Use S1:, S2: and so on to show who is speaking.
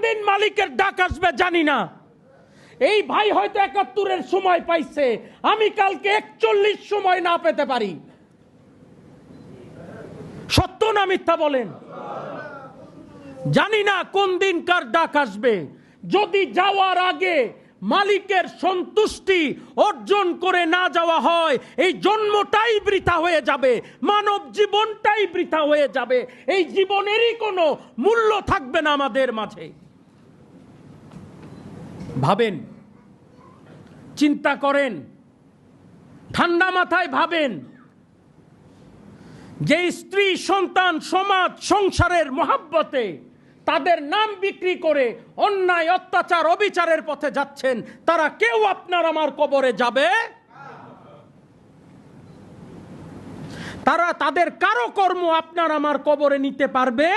S1: দিন মালিকের ডাক আসবে জানি না। এই ভাই হয়তো ৭১-এর সময় পাইছে, আমি কালকে ৪১ সময় না পেতে পারি। সত্য না মিথ্যা বলেন? জানি না কোন দিন কার ডাক আসবে। যদি যাওয়ার আগে মালিকের সন্তুষ্টি অর্জন করে না যাওয়া হয়, এই জন্মটাই বৃথা হয়ে যাবে, মানব জীবনটাই বৃথা হয়ে যাবে, এই জীবনেরই কোনো মূল্য থাকবে না আমাদের মাঝে। ভাবেন, চিন্তা করেন, ঠান্ডা মাথায় ভাবেন, যে স্ত্রী, সন্তান, সমাজ, সংসারের মহাব্বতে তাদের নাম বিক্রি করে অন্যায়, অত্যাচার, অবিচারের পথে যাচ্ছেন, তারা কেউ আপনার আমার কবরে যাবে? তারা তাদের কারো কর্ম আপনার আমার কবরে নিতে পারবে